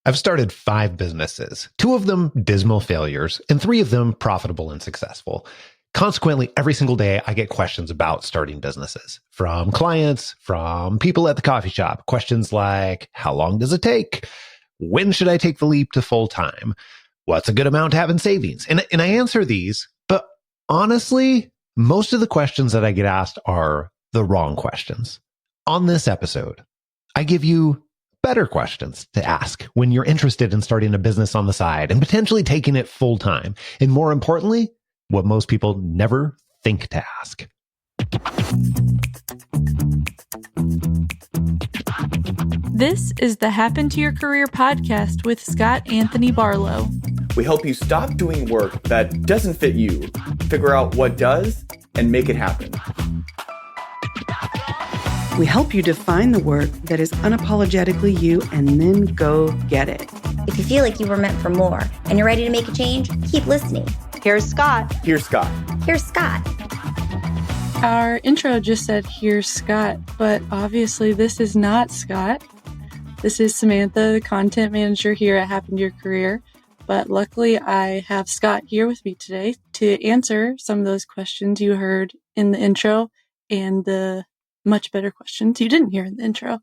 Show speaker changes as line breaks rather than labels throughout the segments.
I've started 5 businesses, 2 of them dismal failures, and 3 of them profitable and successful. Consequently, every single day I get questions about starting businesses from clients, from people at the coffee shop. Questions like, how long does it take? When should I take the leap to full time? What's a good amount to have in savings? And I answer these, but honestly, most of the questions that I get asked are the wrong questions. On this episode, I give you better questions to ask when you're interested in starting a business on the side and potentially taking it full time. And more importantly, what most people never think to ask.
This is the Happen to Your Career podcast with Scott Anthony Barlow.
We help you stop doing work that doesn't fit you, figure out what does, and make it happen.
We help you define the work that is unapologetically you and then go get it.
If you feel like you were meant for more and you're ready to make a change, keep listening.
Here's Scott.
Here's Scott.
Here's Scott.
Our intro just said, here's Scott, but obviously this is not Scott. This is Samantha, the content manager here at Happen to Your Career. But luckily I have Scott here with me today to answer some of those questions you heard in the intro and the much better questions you didn't hear in the intro.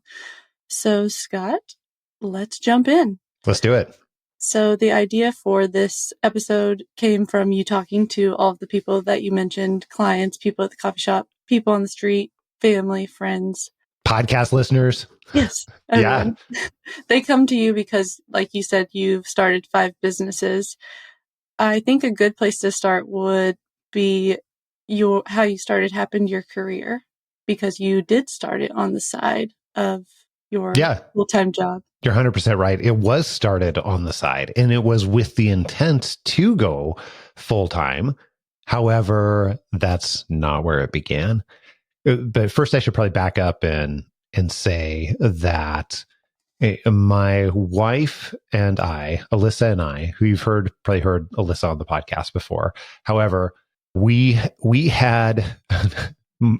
So Scott, let's jump in.
Let's do it.
So the idea for this episode came from you talking to all of the people that you mentioned, clients, people at the coffee shop, people on the street, family, friends.
Podcast listeners.
Yes. Everyone. Yeah. They come to you because, like you said, you've started 5 businesses. I think a good place to start would be how you started Happen to Your Career, because you did start it on the side of your full-time job.
You're 100% right. It was started on the side, and it was with the intent to go full-time. However, that's not where it began. But first, I should probably back up and say that my wife and I, Alyssa and I, who you've probably heard Alyssa on the podcast before. However, we had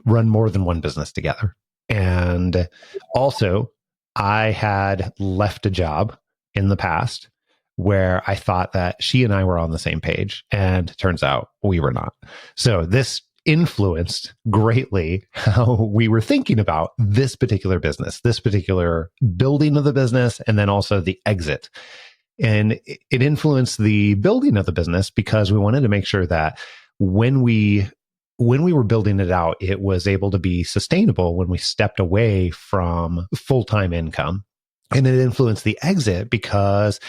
run more than one business together. And also, I had left a job in the past where I thought that she and I were on the same page, and turns out we were not. So this influenced greatly how we were thinking about this particular business, this particular building of the business, and then also the exit. And it influenced the building of the business because we wanted to make sure that when we were building it out, it was able to be sustainable when we stepped away from full-time income. And it influenced the exit because,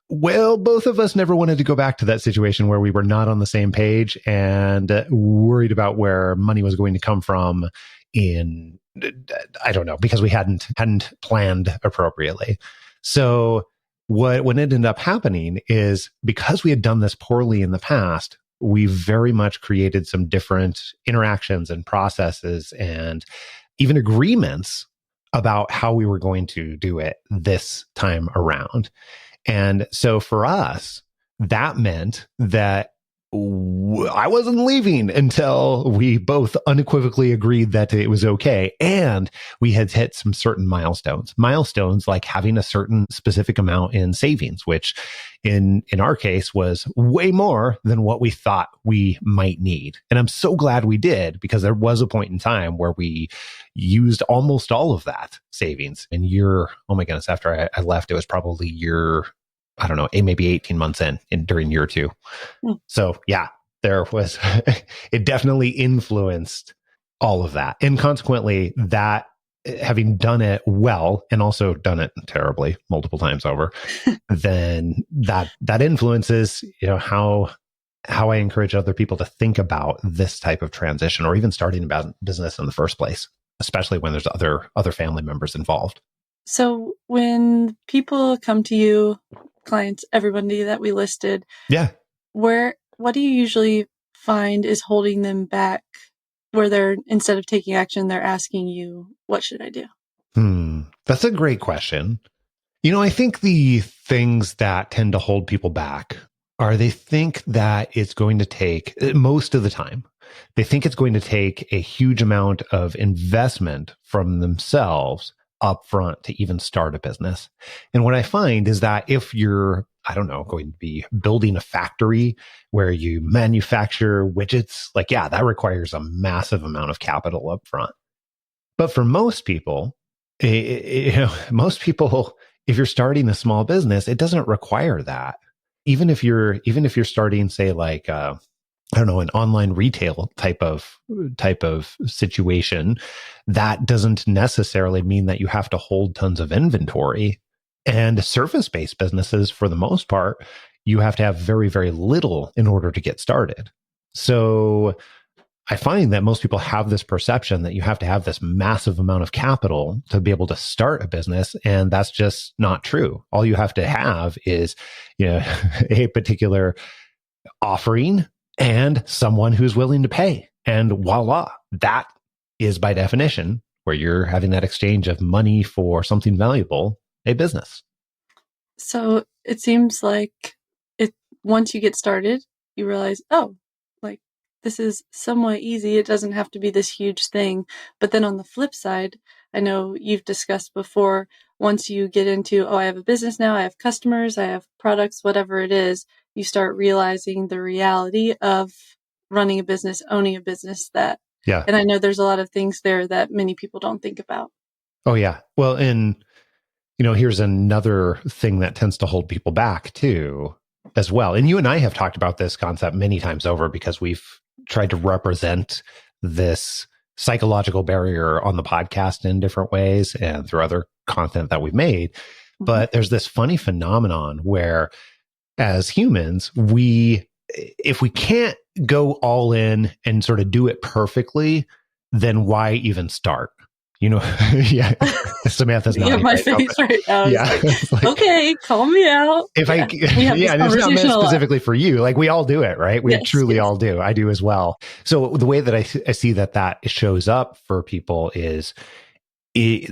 well, both of us never wanted to go back to that situation where we were not on the same page and worried about where money was going to come from because we hadn't planned appropriately. So what ended up happening is, because we had done this poorly in the past, we very much created some different interactions and processes and even agreements about how we were going to do it this time around. And so for us, that meant that I wasn't leaving until we both unequivocally agreed that it was okay. And we had hit some certain milestones like having a certain specific amount in savings, which in our case was way more than what we thought we might need. And I'm so glad we did, because there was a point in time where we used almost all of that savings. And oh my goodness, after I left, it was probably maybe 18 months during year 2. So yeah, there was, it definitely influenced all of that. And consequently, that, having done it well and also done it terribly multiple times over, then that influences, how I encourage other people to think about this type of transition, or even starting a business in the first place, especially when there's other family members involved.
So when people come to you, clients, everybody that we listed, what do you usually find is holding them back, where they're, instead of taking action, they're asking you, what should I do?
That's a great question. I think the things that tend to hold people back are, they think that it's going to take, most of the time, they think it's going to take a huge amount of investment from themselves upfront to even start a business. And what I find is that if you're, I don't know, going to be building a factory where you manufacture widgets, like, yeah, that requires a massive amount of capital upfront. But for most people, most people, if you're starting a small business, it doesn't require that. Even if you're starting, say, like, I don't know, an online retail type of situation, that doesn't necessarily mean that you have to hold tons of inventory. And service-based businesses, for the most part, you have to have very, very little in order to get started. So I find that most people have this perception that you have to have this massive amount of capital to be able to start a business. And that's just not true. All you have to have is, a particular offering and someone who's willing to pay. And voila, that is by definition where you're having that exchange of money for something valuable, a business.
So it seems like once you get started, you realize, oh, like this is somewhat easy. It doesn't have to be this huge thing. But then on the flip side, I know you've discussed before, once you get into, I have a business now, I have customers, I have products, whatever it is, you start realizing the reality of running a business, owning a business
Yeah.
And I know there's a lot of things there that many people don't think about.
Oh, yeah. Well, and, here's another thing that tends to hold people back too, as well. And you and I have talked about this concept many times over because we've tried to represent this psychological barrier on the podcast in different ways and through other content that we've made. Mm-hmm. But there's this funny phenomenon where as humans, if we can't go all in and sort of do it perfectly, then why even start? Yeah. Samantha's not.
Yeah, my face right now.
Yeah.
Like, okay, call me out.
And it's not meant specifically for you. Like we all do it, right? We truly all do. I do as well. So the way that I see that shows up for people is they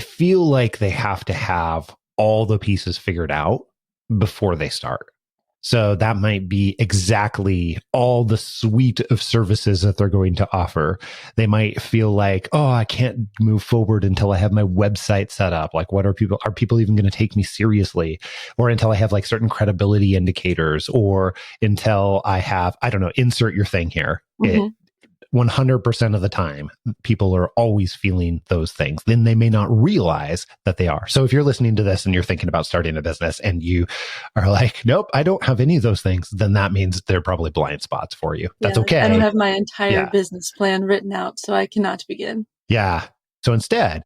feel like they have to have all the pieces figured out before they start. So that might be exactly all the suite of services that they're going to offer. They might feel like, I can't move forward until I have my website set up. Like, are people even going to take me seriously? Or until I have like certain credibility indicators, or until I have, I don't know, insert your thing here. Mm-hmm. 100% of the time, people are always feeling those things. Then they may not realize that they are. So if you're listening to this and you're thinking about starting a business and you are like, nope, I don't have any of those things, then that means they're probably blind spots for you. That's okay.
I don't have my entire business plan written out, so I cannot begin.
Yeah. So instead,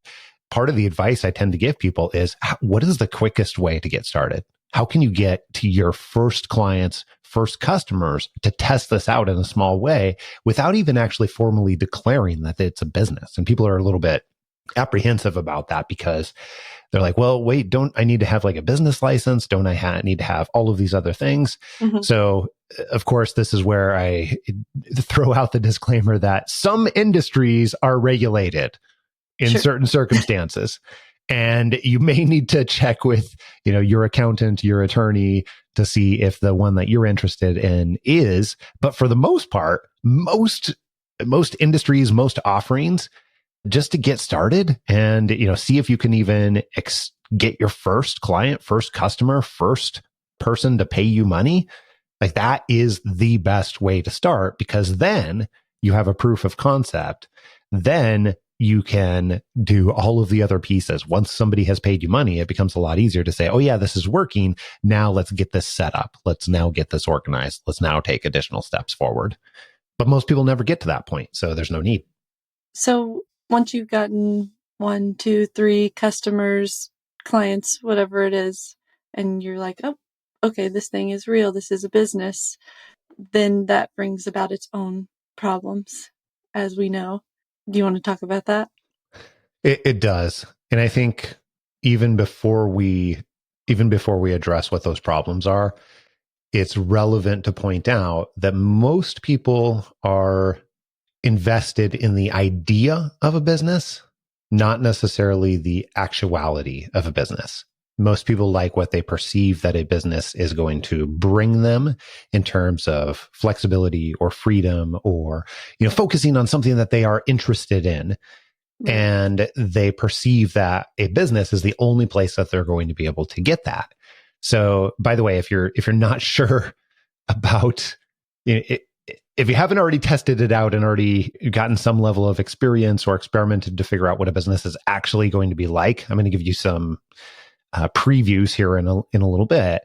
part of the advice I tend to give people is, what is the quickest way to get started? How can you get to your first clients, first customers to test this out in a small way without even actually formally declaring that it's a business? And people are a little bit apprehensive about that because they're like, well, wait, don't I need to have like a business license? Don't I need to have all of these other things? Mm-hmm. So of course, this is where I throw out the disclaimer that some industries are regulated in certain circumstances. And you may need to check with, your accountant, your attorney to see if the one that you're interested in is. But for the most part, most industries, most offerings, just to get started and, see if you can even get your first client, first customer, first person to pay you money. Like that is the best way to start, because then you have a proof of concept. Then you can do all of the other pieces. Once somebody has paid you money, it becomes a lot easier to say, oh yeah, this is working. Now let's get this set up. Let's now get this organized. Let's now take additional steps forward. But most people never get to that point. So there's no need.
So once you've gotten 1, 2, 3 customers, clients, whatever it is, and you're like, oh, okay, this thing is real. This is a business. Then that brings about its own problems, as we know. Do you want to talk about that?
It does. And I think even before we address what those problems are, it's relevant to point out that most people are invested in the idea of a business, not necessarily the actuality of a business. Most people like what they perceive that a business is going to bring them in terms of flexibility or freedom or, focusing on something that they are interested in.
Right.
And they perceive that a business is the only place that they're going to be able to get that. So, by the way, if you're not sure about it, if you haven't already tested it out and already gotten some level of experience or experimented to figure out what a business is actually going to be like, I'm going to give you some previews here in a little bit.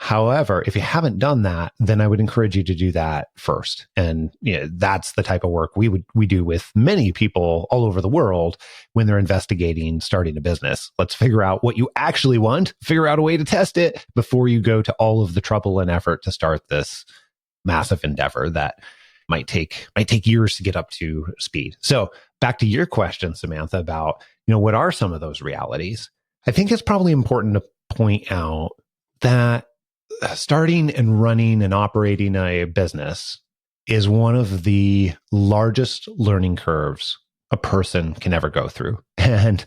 However, if you haven't done that, then I would encourage you to do that first. And that's the type of work we do with many people all over the world when they're investigating starting a business. Let's figure out what you actually want, figure out a way to test it before you go to all of the trouble and effort to start this massive endeavor that might take years to get up to speed. So back to your question, Samantha, about what are some of those realities? I think it's probably important to point out that starting and running and operating a business is one of the largest learning curves a person can ever go through. And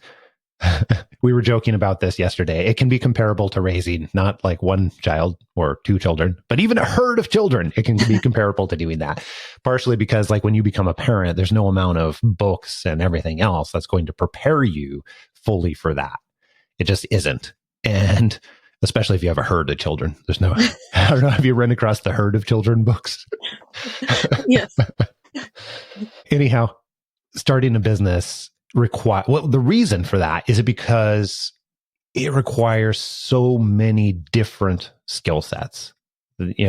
we were joking about this yesterday. It can be comparable to raising not like one child or two children, but even a herd of children. It can be comparable to doing that. Partially because like when you become a parent, there's no amount of books and everything else that's going to prepare you fully for that. It just isn't. And especially if you have a herd of children, there's no, I don't know, have you run across the herd of children books?
Yes.
Anyhow, starting a business the reason for that is because it requires so many different skill sets.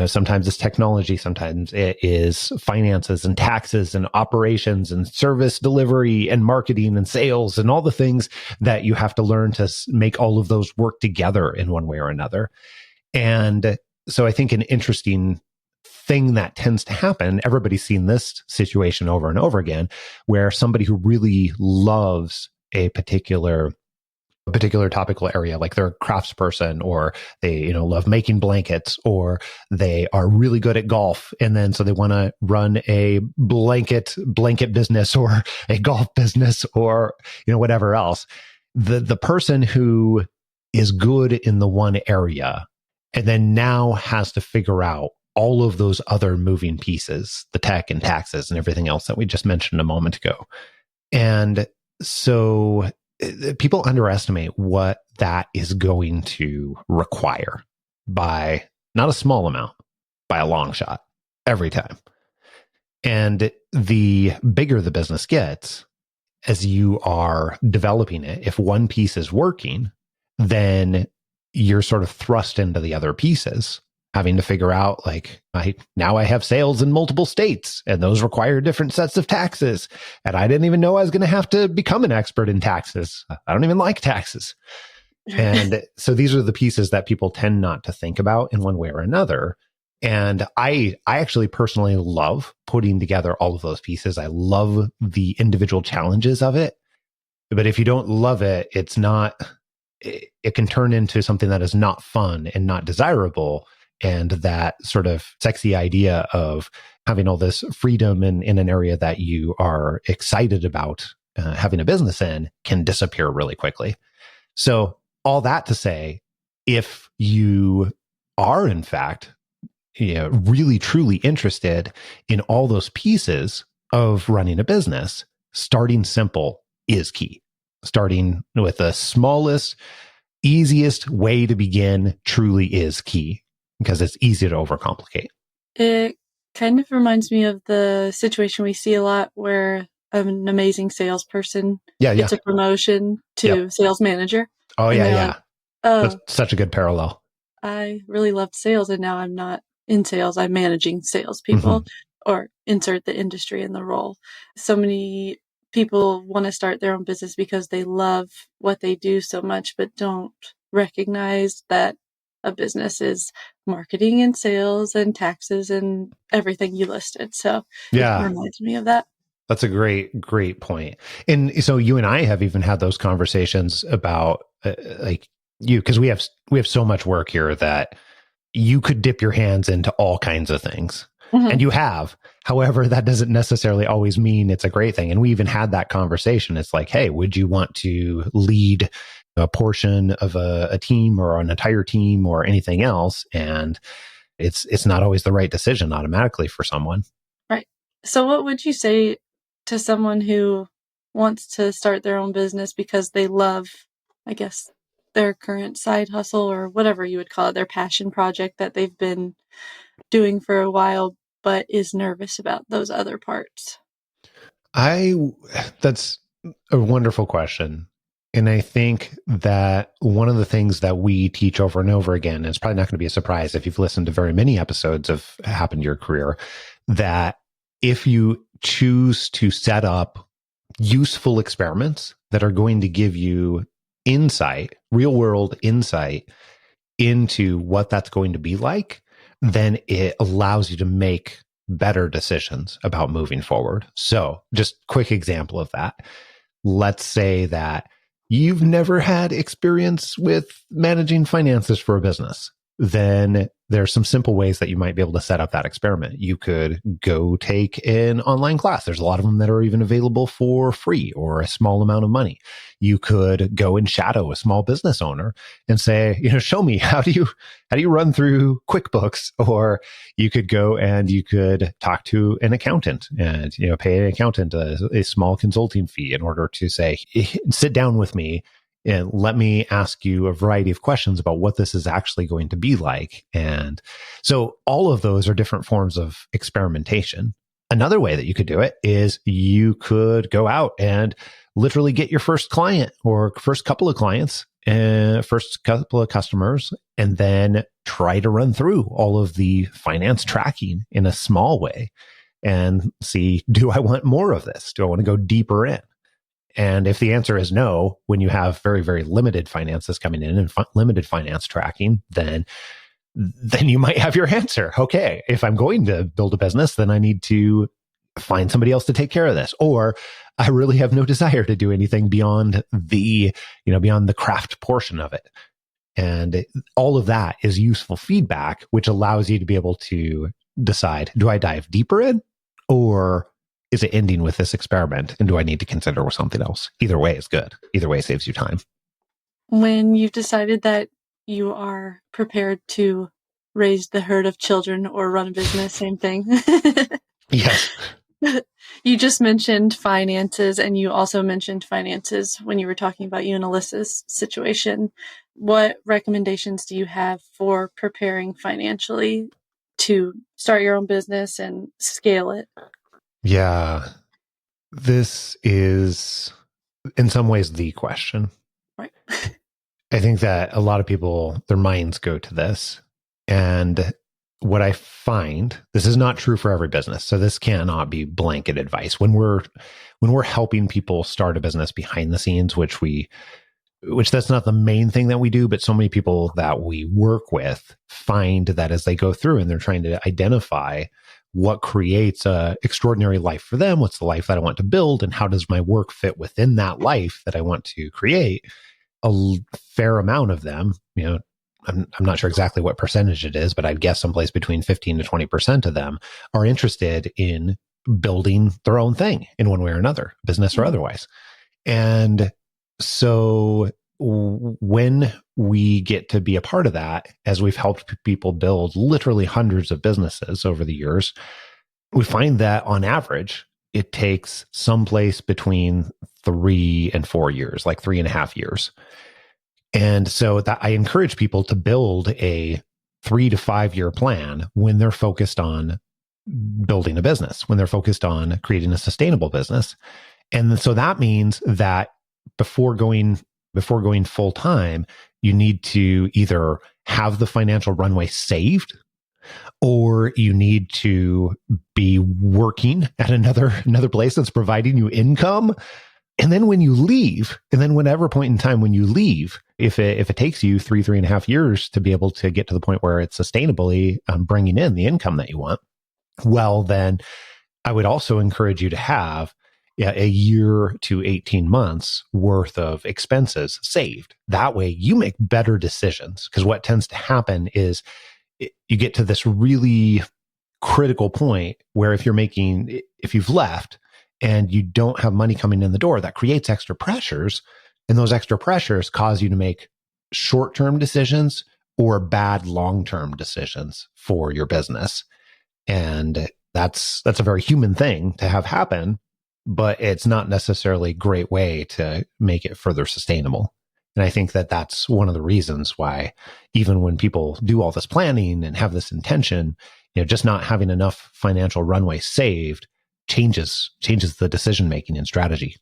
Sometimes it's technology, sometimes it is finances and taxes and operations and service delivery and marketing and sales and all the things that you have to learn to make all of those work together in one way or another. And so I think an interesting thing that tends to happen, everybody's seen this situation over and over again, where somebody who really loves a particular topical area, like they're a craftsperson, or they love making blankets, or they are really good at golf, and then so they want to run a blanket business or a golf business or whatever else. The person who is good in the one area and then now has to figure out all of those other moving pieces, the tech and taxes and everything else that we just mentioned a moment ago. And so people underestimate what that is going to require by not a small amount, by a long shot, every time. And the bigger the business gets, as you are developing it, if one piece is working, then you're sort of thrust into the other pieces, having to figure out like, now I have sales in multiple states and those require different sets of taxes. And I didn't even know I was going to have to become an expert in taxes. I don't even like taxes. And so these are the pieces that people tend not to think about in one way or another. And I actually personally love putting together all of those pieces. I love the individual challenges of it. But if you don't love it, it can turn into something that is not fun and not desirable. And that sort of sexy idea of having all this freedom in an area that you are excited about having a business in can disappear really quickly. So all that to say, if you are in fact really truly interested in all those pieces of running a business, starting simple is key. Starting with the smallest, easiest way to begin truly is key, because it's easy to overcomplicate.
It kind of reminds me of the situation we see a lot where an amazing salesperson gets a promotion to sales manager.
Oh, yeah.
Like, oh,
that's such a good parallel.
I really loved sales and now I'm not in sales. I'm managing salespeople, or insert the industry in the role. So many people want to start their own business because they love what they do so much, but don't recognize that a business is marketing and sales and taxes and everything you listed. So it reminds me of that.
That's a great point. And so you and I have even had those conversations about because we have so much work here that you could dip your hands into all kinds of things. And you have. However, that doesn't necessarily always mean it's a great thing. And we even had that conversation. It's like, hey, would you want to lead a portion of a team or an entire team or anything else? And it's not always the right decision automatically for someone.
Right. So what would you say to someone who wants to start their own business because they love, I guess, their current side hustle or whatever you would call it, their passion project that they've been doing for a while, but is nervous about those other parts?
That's a wonderful question. And I think that one of the things that we teach over and over again, and it's probably not going to be a surprise if you've listened to very many episodes of Happen to Your Career, that if you choose to set up useful experiments that are going to give you insight, real world insight into what that's going to be like, then it allows you to make better decisions about moving forward. So just quick example of that. Let's say that you've never had experience with managing finances for a business. Then there's some simple ways that you might be able to set up that experiment. You could go take an online class. There's a lot of them that are even available for free or a small amount of money. You could go and shadow a small business owner and say, show me how do you run through QuickBooks? Or you could go and you could talk to an accountant and pay an accountant a small consulting fee in order to say, sit down with me and let me ask you a variety of questions about what this is actually going to be like. And so all of those are different forms of experimentation. Another way that you could do it is you could go out and literally get your first client or first couple of clients and first couple of customers, and then try to run through all of the finance tracking in a small way and see, do I want more of this? Do I want to go deeper in? And if the answer is no, when you have very, very limited finances coming in and limited finance tracking, then you might have your answer. Okay, if I'm going to build a business, then I need to find somebody else to take care of this. Or I really have no desire to do anything beyond beyond the craft portion of it. And all of that is useful feedback, which allows you to be able to decide, do I dive deeper in, or is it ending with this experiment? And do I need to consider something else? Either way is good. Either way saves you time.
When you've decided that you are prepared to raise the herd of children or run a business, same thing.
Yes.
You just mentioned finances, and you also mentioned finances when you were talking about you and Alyssa's situation. What recommendations do you have for preparing financially to start your own business and scale it?
Yeah. This is, in some ways, the question.
Right.
I think that a lot of people, their minds go to this. And what I find, this is not true for every business. So this cannot be blanket advice. When we're helping people start a business behind the scenes, which that's not the main thing that we do, but so many people that we work with find that as they go through and they're trying to identify what creates a extraordinary life for them, what's the life that I want to build, and how does my work fit within that life that I want to create, a fair amount of them, I'm not sure exactly what percentage it is, but I'd guess someplace between 15 to 20% of them are interested in building their own thing in one way or another, business or otherwise. And so when we get to be a part of that, as we've helped people build literally hundreds of businesses over the years, we find that on average, it takes someplace between 3 and 4 years, like 3.5 years. And so that I encourage people to build a 3 to 5 year plan when they're focused on building a business, when they're focused on creating a sustainable business. And so that means that before going full time, you need to either have the financial runway saved, or you need to be working at another place that's providing you income. And then when you leave, and then whatever point in time when you leave, if it takes you 3.5 years to be able to get to the point where it's sustainably bringing in the income that you want, well, then I would also encourage you to have a year to 18 months worth of expenses saved. That way you make better decisions, because what tends to happen is you get to this really critical point where if you've left and you don't have money coming in the door, that creates extra pressures. And those extra pressures cause you to make short-term decisions or bad long-term decisions for your business. And that's a very human thing to have happen. but it's not necessarily a great way to make it further sustainable. And I think that that's one of the reasons why, even when people do all this planning and have this intention, just not having enough financial runway saved changes the decision making and strategy.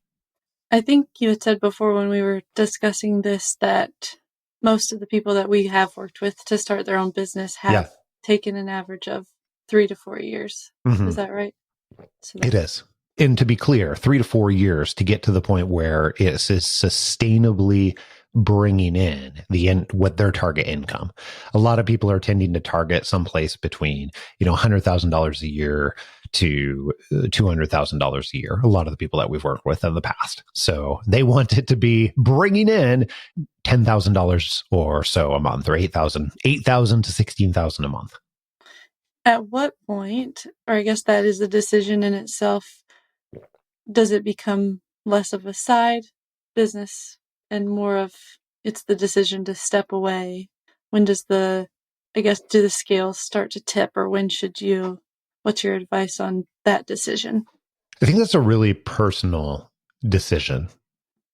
I think you had said before when we were discussing this that most of the people that we have worked with to start their own business have taken an average of 3 to 4 years. Mm-hmm. Is that right? So
it is. And to be clear, 3 to 4 years to get to the point where it's sustainably bringing in what their target income. A lot of people are tending to target someplace between, $100,000 a year to $200,000 a year. A lot of the people that we've worked with in the past. So they want it to be bringing in $10,000 or so a month, or $8,000 to $16,000 a month.
At what point, or I guess that is a decision in itself, does it become less of a side business and more of it's the decision to step away? When does do the scales start to tip, or when what's your advice on that decision?
I think that's a really personal decision.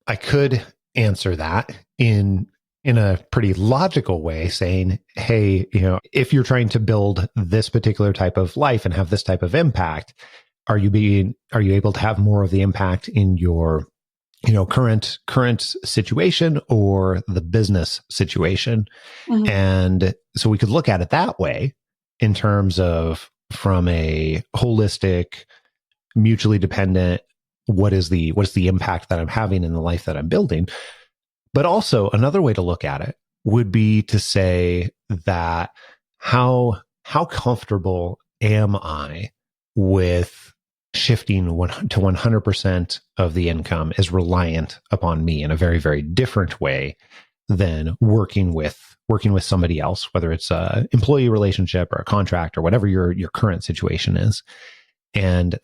I could answer that in a pretty logical way, saying, hey, if you're trying to build this particular type of life and have this type of impact, are you able to have more of the impact in your current situation or the business situation? Mm-hmm. And so we could look at it that way in terms of, from a holistic, mutually dependent, what is the impact that I'm having in the life that I'm building? But also another way to look at it would be to say that how comfortable am I with shifting to 100% of the income is reliant upon me in a very, very different way than working with somebody else, whether it's a employee relationship or a contract or whatever your current situation is. And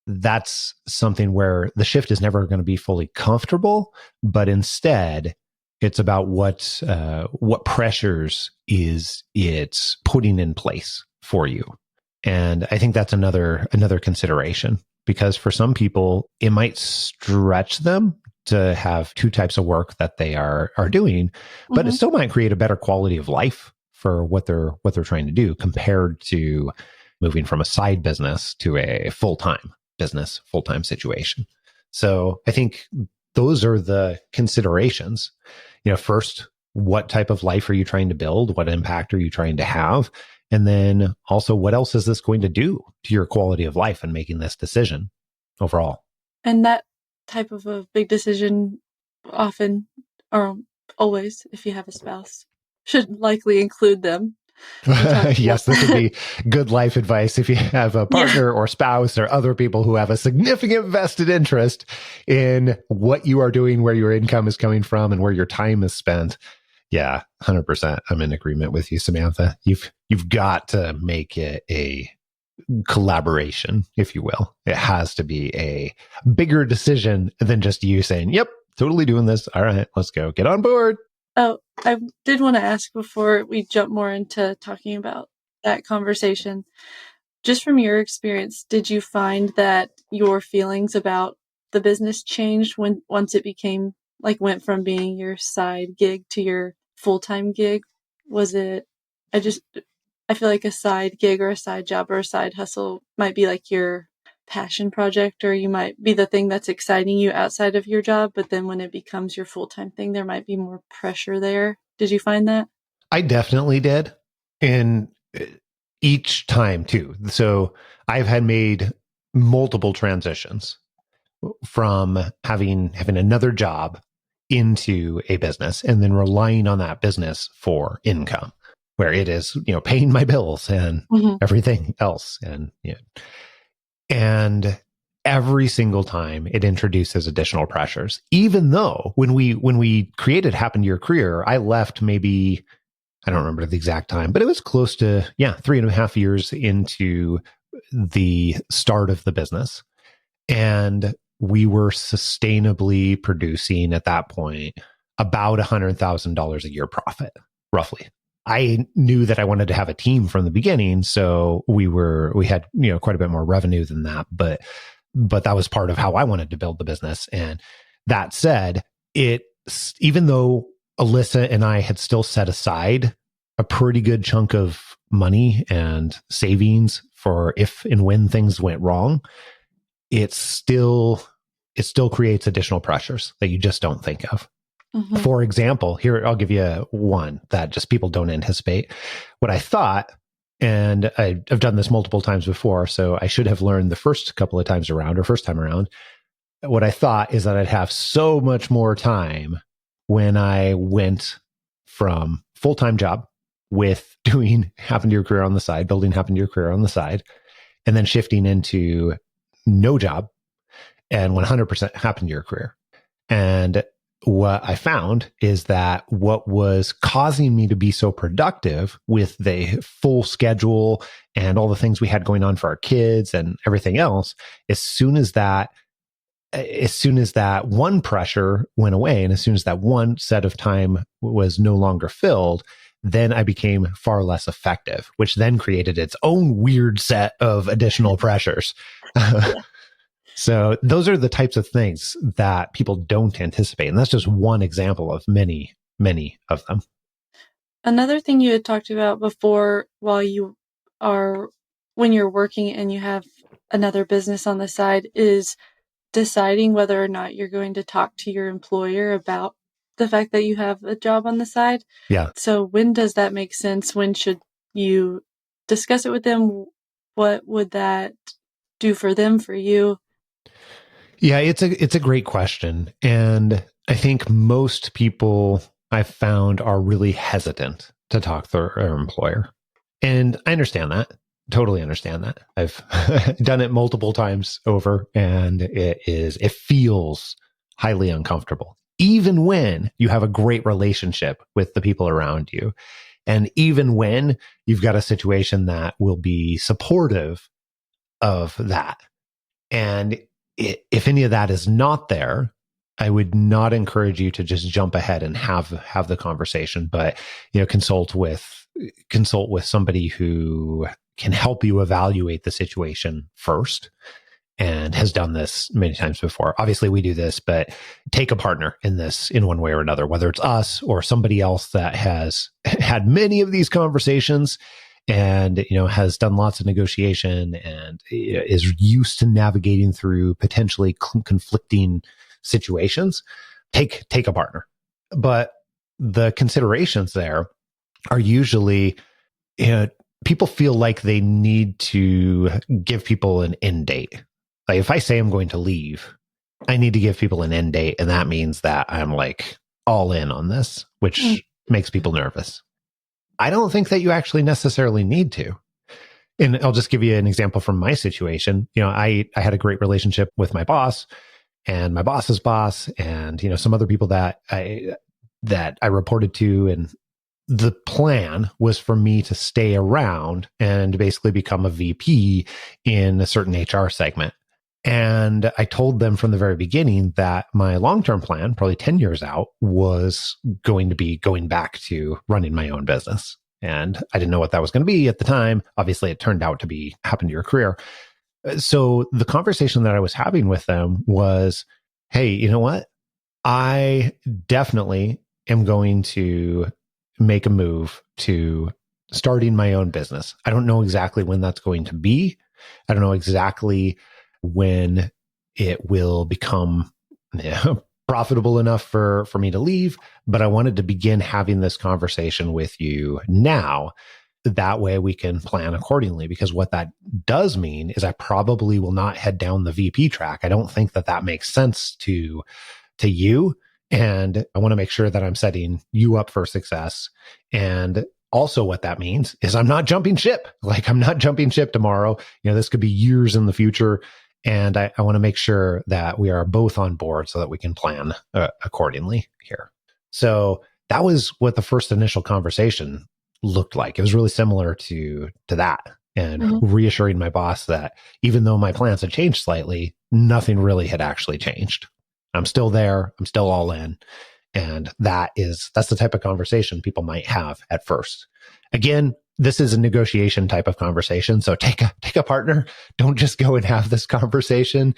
that's something where the shift is never going to be fully comfortable, but instead it's about what pressures is it putting in place for you. And I think that's another consideration, because for some people, it might stretch them to have two types of work that they are doing, but it still might create a better quality of life for what they're trying to do, compared to moving from a side business to a full-time business, full-time situation. So I think those are the considerations. First, what type of life are you trying to build? What impact are you trying to have? And then also, what else is this going to do to your quality of life and making this decision overall? And
that type of a big decision often, or always, if you have a spouse, should likely include them.
Yes, this would be good life advice if you have a partner or spouse or other people who have a significant vested interest in what you are doing, where your income is coming from, and where your time is spent. Yeah, 100%. I'm in agreement with you, Samantha. You've got to make it a collaboration, if you will. It has to be a bigger decision than just you saying, yep, totally doing this. All right, let's go. Get on board.
Oh, I did want to ask before we jump more into talking about that conversation. Just from your experience, did you find that your feelings about the business changed once it became went from being your side gig to your full-time gig? Was it, I feel like a side gig or a side job or a side hustle might be like your passion project, or you might be the thing that's exciting you outside of your job. But then when it becomes your full-time thing, there might be more pressure there. Did you find that?
I definitely did. And each time too. So I've had made multiple transitions from having another job into a business and then relying on that business for income, where it is, paying my bills and everything else. And every single time it introduces additional pressures, even though when we created Happen to Your Career, I left maybe, I don't remember the exact time, but it was close to, 3.5 years into the start of the business. And we were sustainably producing at that point about $100,000 a year profit, roughly. I knew that I wanted to have a team from the beginning, so we had quite a bit more revenue than that. But but that was part of how I wanted to build the business. And that said, even though Alyssa and I had still set aside a pretty good chunk of money and savings for if and when things went wrong, it still creates additional pressures that you just don't think of.
Mm-hmm.
For example, here, I'll give you one that just people don't anticipate. What I thought, and I've done this multiple times before, so I should have learned the first couple of times around, or first time around. What I thought is that I'd have so much more time when I went from full-time job with doing Happen to Your Career on the side, building Happen to Your Career on the side, and then shifting into no job and 100% Happen to Your Career. And what I found is that what was causing me to be so productive with the full schedule and all the things we had going on for our kids and everything else, as soon as that one pressure went away, and as soon as that one set of time was no longer filled, then I became far less effective, which then created its own weird set of additional pressures. So those are the types of things that people don't anticipate. And that's just one example of many, many of them.
Another thing you had talked about before, when you're working and you have another business on the side, is deciding whether or not you're going to talk to your employer about the fact that you have a job on the side.
Yeah.
So when does that make sense? When should you discuss it with them? What would that do for them, for you?
Yeah, it's a great question. And I think most people I've found are really hesitant to talk to their employer. And I understand that. Totally understand that. I've done it multiple times over, and it feels highly uncomfortable, even when you have a great relationship with the people around you. And even when you've got a situation that will be supportive of that. And if any of that is not there, I would not encourage you to just jump ahead and have the conversation, but consult with somebody who can help you evaluate the situation first and has done this many times before. Obviously, we do this, but take a partner in this in one way or another, whether it's us or somebody else that has had many of these conversations and has done lots of negotiation and is used to navigating through potentially conflicting situations. Take a partner. But the considerations there are usually, people feel like they need to give people an end date. Like if I say I'm going to leave, I need to give people an end date, and that means that I'm like all in on this, which makes people nervous. I don't think that you actually necessarily need to. And I'll just give you an example from my situation. I had a great relationship with my boss and my boss's boss and, some other people that I reported to. And the plan was for me to stay around and basically become a VP in a certain HR segment. And I told them from the very beginning that my long-term plan, probably 10 years out, was going to be going back to running my own business. And I didn't know what that was going to be at the time. Obviously, it turned out to be Happen to Your Career. So the conversation that I was having with them was, hey, you know what? I definitely am going to make a move to starting my own business. I don't know exactly when that's going to be. I don't know exactly when it will become profitable enough for me to leave, but I wanted to begin having this conversation with you now. That way we can plan accordingly, because what that does mean is I probably will not head down the VP track. I don't think that makes sense to you. And I want to make sure that I'm setting you up for success. And also what that means is I'm not jumping ship. Like I'm not jumping ship tomorrow. This could be years in the future. And I want to make sure that we are both on board so that we can plan accordingly here. So that was what the first initial conversation looked like. It was really similar to that, and reassuring my boss that even though my plans had changed slightly, nothing really had actually changed. I'm still there. I'm still all in. And that's the type of conversation people might have at first. Again, this is a negotiation type of conversation. So take a partner. Don't just go and have this conversation.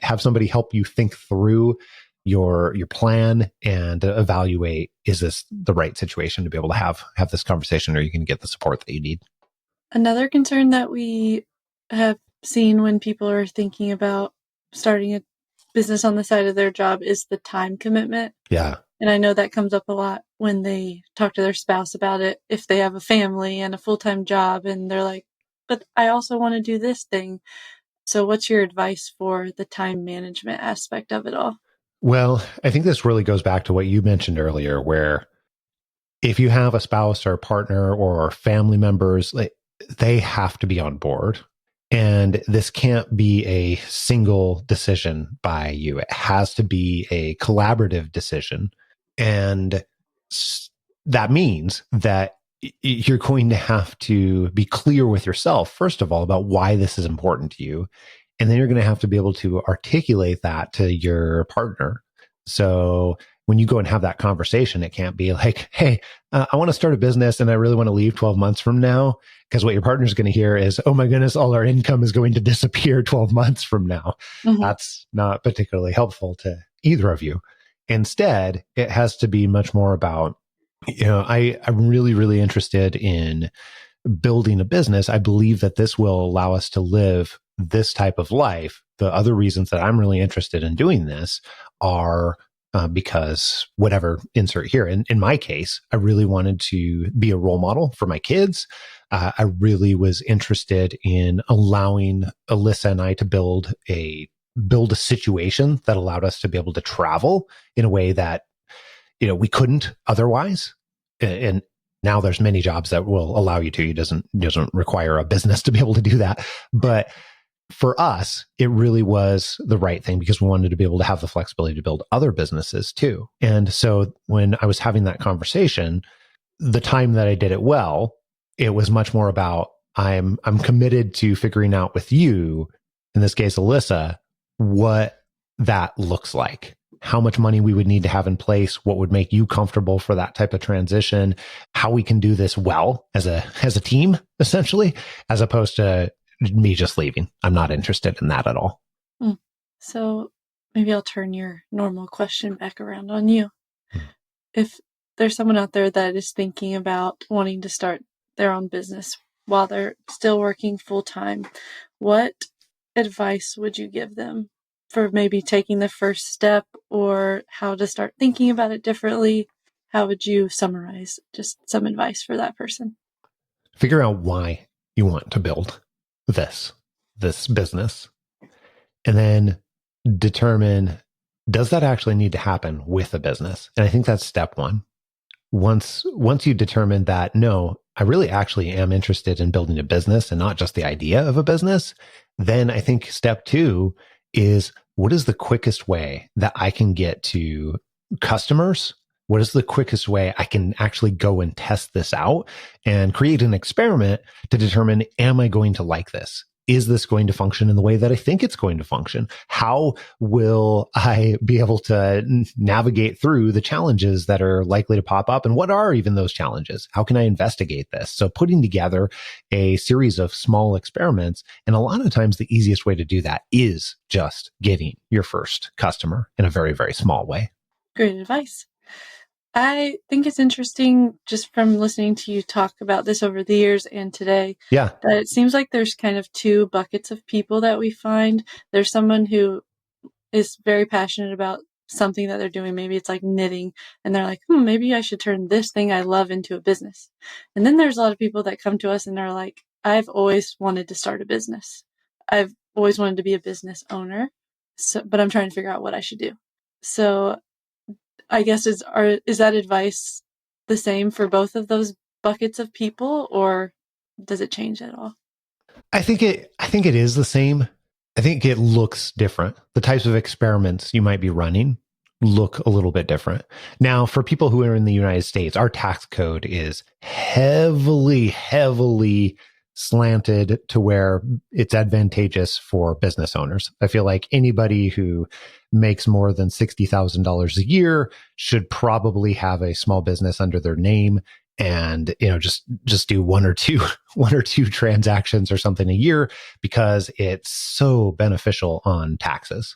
Have somebody help you think through your plan and evaluate, is this the right situation to be able to have this conversation, or you can get the support that you need.
Another concern that we have seen when people are thinking about starting a business on the side of their job is the time commitment.
Yeah.
And I know that comes up a lot when they talk to their spouse about it, if they have a family and a full-time job and they're like, but I also want to do this thing. So what's your advice for the time management aspect of it all?
Well, I think this really goes back to what you mentioned earlier, where if you have a spouse or partner or family members, like, they have to be on board. And this can't be a single decision by you. It has to be a collaborative decision. And that means that you're going to have to be clear with yourself, first of all, about why this is important to you. And then you're going to have to be able to articulate that to your partner. So when you go and have that conversation, it can't be like, hey, I want to start a business and I really want to leave 12 months from now. Because what your partner's going to hear is, oh my goodness, all our income is going to disappear 12 months from now. Mm-hmm. That's not particularly helpful to either of you. Instead, it has to be much more about, I'm really, really interested in building a business. I believe that this will allow us to live this type of life. The other reasons that I'm really interested in doing this are because whatever, insert here. In my case, I really wanted to be a role model for my kids. I really was interested in allowing Alyssa and I to build a situation that allowed us to be able to travel in a way that, we couldn't otherwise. And now there's many jobs that will allow you to. It doesn't require a business to be able to do that. But for us, it really was the right thing because we wanted to be able to have the flexibility to build other businesses too. And so when I was having that conversation, the time that I did it well, it was much more about I'm committed to figuring out with you, in this case, Alyssa, what that looks like, how much money we would need to have in place, what would make you comfortable for that type of transition, how we can do this well as a team, essentially, as opposed to me just leaving. I'm not interested in that at all.
So maybe I'll turn your normal question back around on you. If there's someone out there that is thinking about wanting to start their own business while they're still working full time, what advice would you give them for maybe taking the first step or how to start thinking about it differently? How would you summarize just some advice for that person?
Figure out why you want to build this business, and then determine, does that actually need to happen with a business? And I think that's step one. Once you determine that, no, I really actually am interested in building a business and not just the idea of a business, then I think step two is, what is the quickest way that I can get to customers? What is the quickest way I can actually go and test this out and create an experiment to determine, am I going to like this? Is this going to function in the way that I think it's going to function? How will I be able to navigate through the challenges that are likely to pop up? And what are even those challenges? How can I investigate this? So putting together a series of small experiments. And a lot of times the easiest way to do that is just getting your first customer in a very, very small way.
Great advice. I think it's interesting just from listening to you talk about this over the years and today, that it seems like there's kind of two buckets of people that we find. There's someone who is very passionate about something that they're doing. Maybe it's like knitting and they're like, maybe I should turn this thing I love into a business. And then there's a lot of people that come to us and are like, I've always wanted to start a business. I've always wanted to be a business owner, but I'm trying to figure out what I should do. So I guess is that advice the same for both of those buckets of people, or does it change at all?
I think it is the same. I think it looks different. The types of experiments you might be running look a little bit different. Now, for people who are in the United States, our tax code is heavily slanted to where it's advantageous for business owners. I feel like anybody who makes more than $60,000 a year should probably have a small business under their name. and, just do one or two transactions or something a year because it's so beneficial on taxes.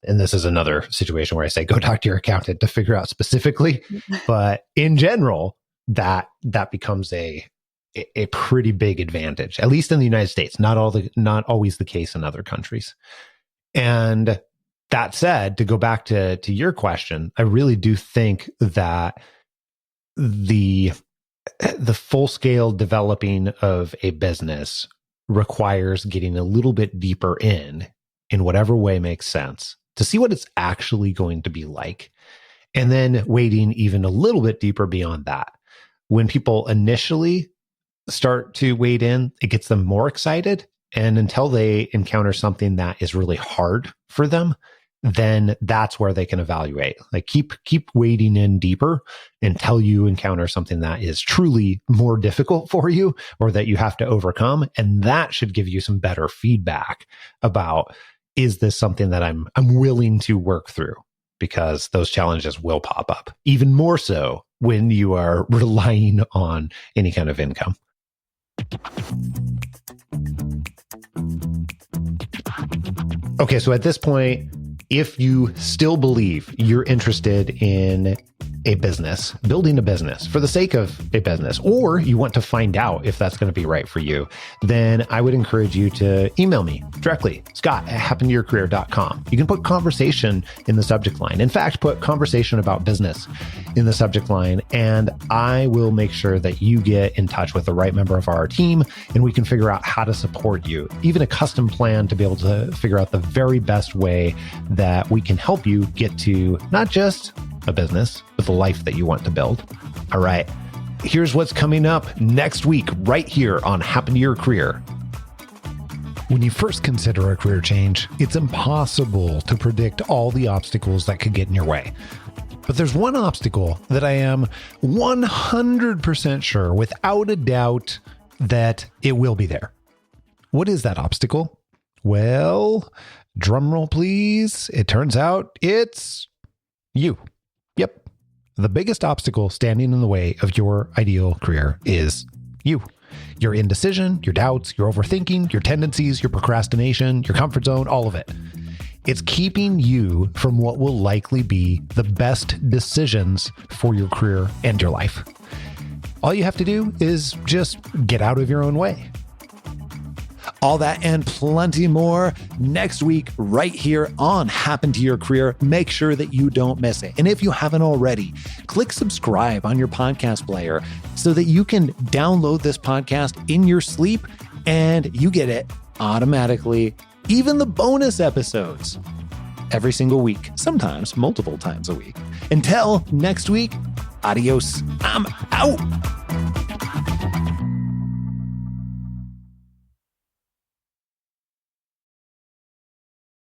And this is another situation where I say, go talk to your accountant to figure out specifically. But in general, that becomes a pretty big advantage, at least in the United States, not always the case in other countries. And that said, to go back to your question, I really do think that the full scale developing of a business requires getting a little bit deeper in whatever way makes sense to see what it's actually going to be like. And then wading even a little bit deeper beyond that. When people initially start to wade in, it gets them more excited. And until they encounter something that is really hard for them, then that's where they can evaluate. Like keep wading in deeper until you encounter something that is truly more difficult for you or that you have to overcome. And that should give you some better feedback about, is this something that I'm willing to work through? Because those challenges will pop up, even more so when you are relying on any kind of income. Okay, so at this point, if you still believe you're interested in a business, building a business for the sake of a business, or you want to find out if that's going to be right for you, then I would encourage you to email me directly, scott@happentoyourcareer.com. You can put conversation in the subject line. In fact, put conversation about business in the subject line, and I will make sure that you get in touch with the right member of our team, and we can figure out how to support you, even a custom plan to be able to figure out the very best way that we can help you get to not just a business, but the life that you want to build. All right. Here's what's coming up next week, right here on Happen to Your Career. When you first consider a career change, it's impossible to predict all the obstacles that could get in your way. But there's one obstacle that I am 100% sure, without a doubt, that it will be there. What is that obstacle? Well, drum roll, please. It turns out it's you. Yep. The biggest obstacle standing in the way of your ideal career is you. Your indecision, your doubts, your overthinking, your tendencies, your procrastination, your comfort zone, all of it. It's keeping you from what will likely be the best decisions for your career and your life. All you have to do is just get out of your own way. All that and plenty more next week right here on Happen to Your Career. Make sure that you don't miss it. And if you haven't already, click subscribe on your podcast player so that you can download this podcast in your sleep and you get it automatically, even the bonus episodes, every single week, sometimes multiple times a week. Until next week, adios. I'm out.